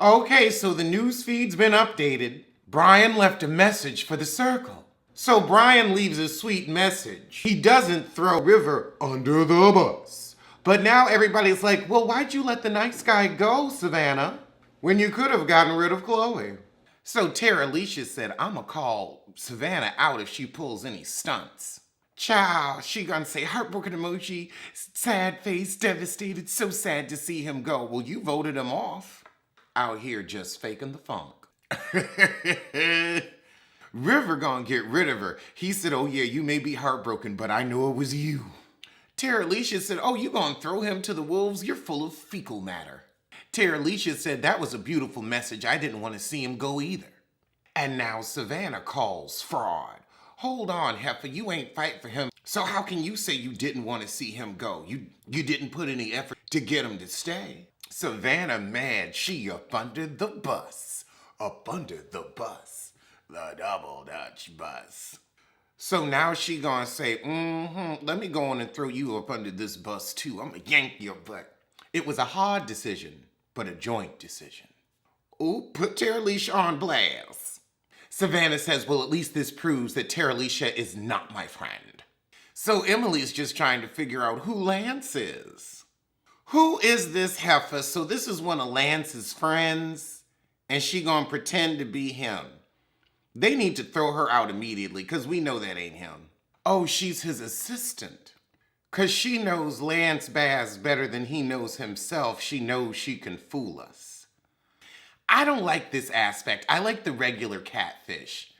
Okay, so the news feed's been updated. Brian left a message for the circle. So Brian leaves a sweet message. He doesn't throw River under the bus. But now everybody's like, well, why'd you let the nice guy go, Savannah? When you could have gotten rid of Chloe. So Tara Alicia said, I'ma call Savannah out if she pulls any stunts. Child, she gonna say heartbroken emoji, sad face, devastated, so sad to see him go. Well, you voted him off. Out here just faking the funk. River gonna get rid of her. He said, oh yeah, you may be heartbroken, but I know it was you. Tara Alicia said, oh, you gonna throw him to the wolves? You're full of fecal matter. Tara Alicia said, that was a beautiful message. I didn't want to see him go either. And now Savannah calls fraud. Hold on, Heffa, you ain't fight for him. So how can you say you didn't want to see him go? You didn't put any effort to get him to stay. Savannah mad, she up under the bus. Up under the bus. The double Dutch bus. So now she gonna say, let me go on and throw you up under this bus too. I'm gonna yank your butt. It was a hard decision, but a joint decision. Ooh, put Tara Alicia on blast. Savannah says, well, at least this proves that Tara Alicia is not my friend. So Emily's just trying to figure out who Lance is. Who is this Heffa? So this is one of Lance's friends, and she gonna pretend to be him. They need to throw her out immediately, because we know that ain't him. Oh, she's his assistant. Because she knows Lance Bass better than he knows himself. She knows she can fool us. I don't like this aspect. I like the regular Catfish.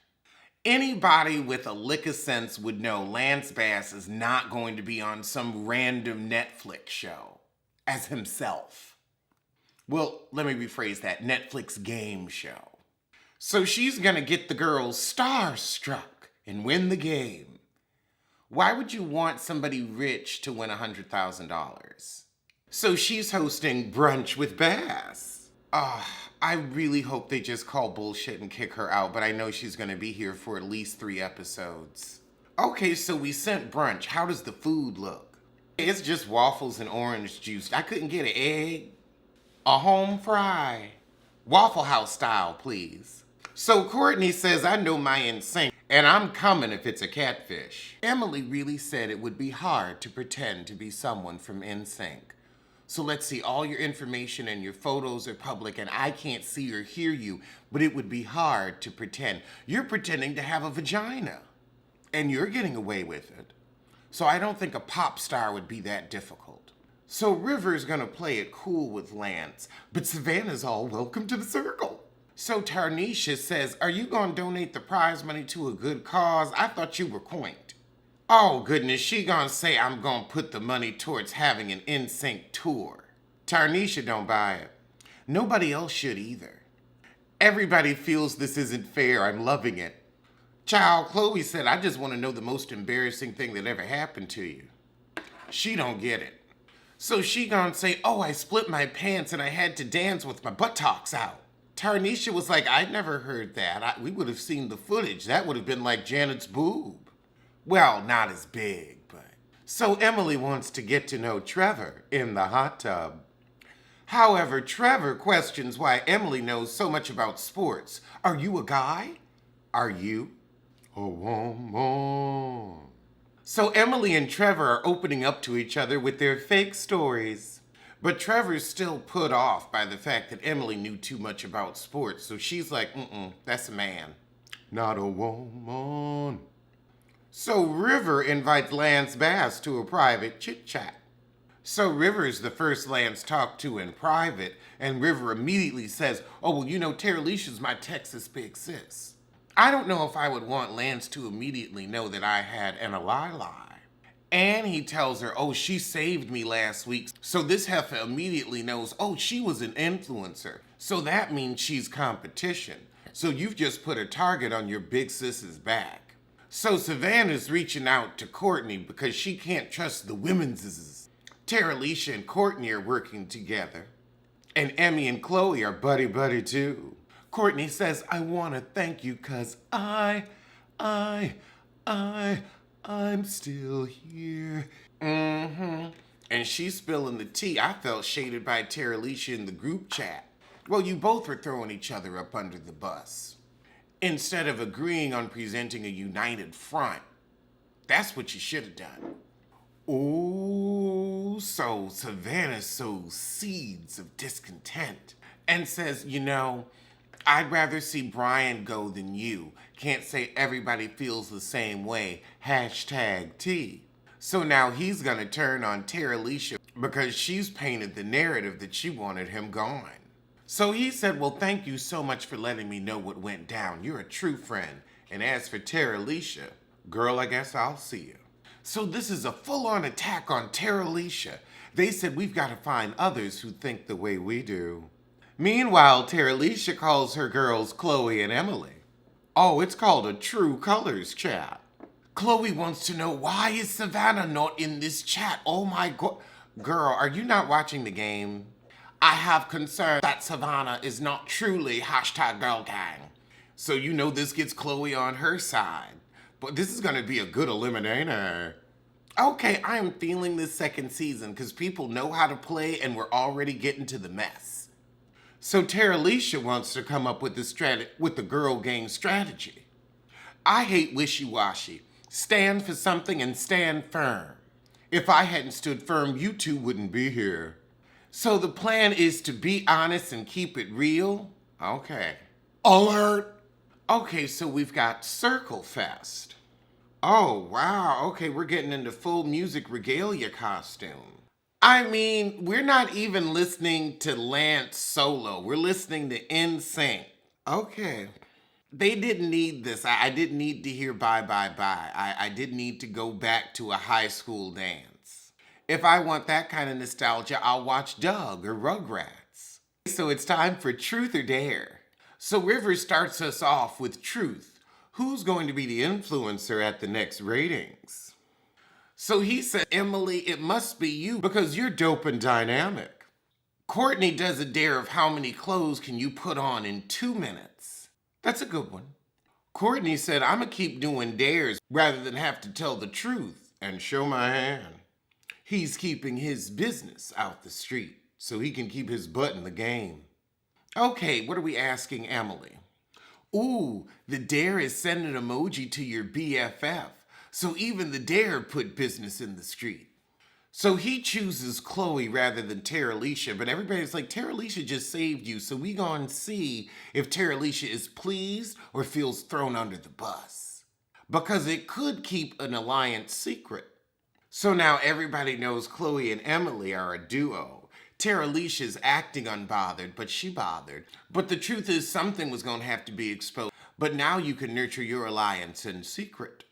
Anybody with a lick of sense would know Lance Bass is not going to be on some random Netflix show as himself. Well, let me rephrase that. Netflix game show. So she's gonna get the girls starstruck and win the game. Why would you want somebody rich to win $100,000? So she's hosting brunch with Bass. I really hope they just call bullshit and kick her out, but I know she's gonna be here for at least 3 episodes. Okay, so we sent brunch. How does the food look? It's just waffles and orange juice. I couldn't get an egg. A home fry. Waffle House style, please. So Courtney says, I know my NSYNC, and I'm coming if it's a catfish. Emily really said it would be hard to pretend to be someone from NSYNC. So let's see, all your information and your photos are public, and I can't see or hear you, but it would be hard to pretend. You're pretending to have a vagina, and you're getting away with it. So I don't think a pop star would be that difficult. So River's gonna play it cool with Lance, but Savannah's all welcome to the circle. So Tarnisha says, are you gonna donate the prize money to a good cause? I thought you were quaint. Oh goodness, she gonna say I'm gonna put the money towards having an NSYNC tour. Tarnisha don't buy it. Nobody else should either. Everybody feels this isn't fair. I'm loving it. Child, Chloe said, I just want to know the most embarrassing thing that ever happened to you. She don't get it. So she gonna say, oh, I split my pants and I had to dance with my buttocks out. Tarnisha was like, I'd never heard that. We would have seen the footage. That would have been like Janet's boob. Well, not as big, but. So Emily wants to get to know Trevor in the hot tub. However, Trevor questions why Emily knows so much about sports. Are you a guy? Are you a woman? So Emily and Trevor are opening up to each other with their fake stories. But Trevor's still put off by the fact that Emily knew too much about sports, so she's like, that's a man, not a woman. So River invites Lance Bass to a private chit-chat. So River's the first Lance talked to in private, and River immediately says, oh, well, you know, Tara Alicia's my Texas big sis. I don't know if I would want Lance to immediately know that I had an lie. And he tells her, oh, she saved me last week. So this Heffa immediately knows, oh, she was an influencer. So that means she's competition. So you've just put a target on your big sis's back. So Savannah's reaching out to Courtney because she can't trust the women's. Tara Alicia and Courtney are working together. And Emmy and Chloe are buddy-buddy too. Courtney says, I want to thank you because I'm still here. And she's spilling the tea. I felt shaded by Tara Alicia in the group chat. Well, you both were throwing each other up under the bus. Instead of agreeing on presenting a united front. That's what you should have done. Ooh, so Savannah sows seeds of discontent and says, I'd rather see Brian go than you. Can't say everybody feels the same way. #T. So now he's gonna turn on Terralicia because she's painted the narrative that she wanted him gone. So he said, well, thank you so much for letting me know what went down. You're a true friend. And as for Terralicia, girl, I guess I'll see you. So this is a full-on attack on Terralicia. They said we've got to find others who think the way we do. Meanwhile, Terralicia calls her girls Chloe and Emily. Oh, it's called a True Colors chat. Chloe wants to know, why is Savannah not in this chat? Oh my God. Girl, are you not watching the game? I have concerns that Savannah is not truly #GirlGang. So this gets Chloe on her side. But this is going to be a good eliminator. Okay, I am feeling this second season because people know how to play and we're already getting to the mess. So Terralicia wants to come up with the girl gang strategy. I hate wishy-washy. Stand for something and stand firm. If I hadn't stood firm, you two wouldn't be here. So the plan is to be honest and keep it real? Okay. Alert! Okay, so we've got Circle Fest. Oh, wow. Okay, we're getting into full music regalia costume. I mean, we're not even listening to Lance solo. We're listening to NSYNC. Okay. They didn't need this. I didn't need to hear bye, bye, bye. I didn't need to go back to a high school dance. If I want that kind of nostalgia, I'll watch Doug or Rugrats. So it's time for Truth or Dare. So River starts us off with truth. Who's going to be the influencer at the next ratings? So he said, Emily, it must be you because you're dope and dynamic. Courtney does a dare of how many clothes can you put on in 2 minutes. That's a good one. Courtney said, I'm going to keep doing dares rather than have to tell the truth and show my hand. He's keeping his business out the street so he can keep his butt in the game. Okay, what are we asking Emily? Ooh, the dare is send an emoji to your BFF. So even the dare put business in the street. So he chooses Chloe rather than Terralicia, but everybody's like, Terralicia just saved you, so we gonna see if Terralicia is pleased or feels thrown under the bus. Because it could keep an alliance secret. So now everybody knows Chloe and Emily are a duo. Terralicia's acting unbothered, but she bothered. But the truth is something was gonna have to be exposed. But now you can nurture your alliance in secret.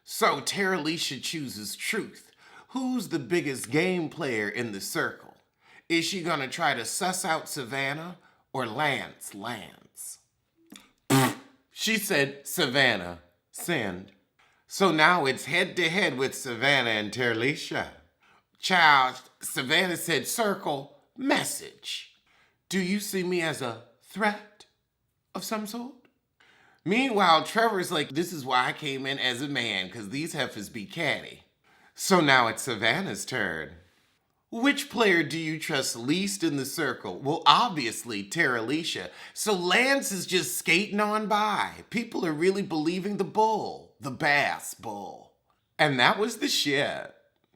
So Terralicia chooses truth. Who's the biggest game player in the circle? Is she gonna try to suss out Savannah or Lance? She said Savannah. Send. So now it's head to head with Savannah and Terralicia. Child, Savannah said circle, message. Do you see me as a threat of some sort? Meanwhile, Trevor's like, this is why I came in as a man, because these heifers be catty. So now it's Savannah's turn. Which player do you trust least in the circle? Well, obviously, Terralicia. So Lance is just skating on by. People are really believing the bull, the bass bull. And that was the shit.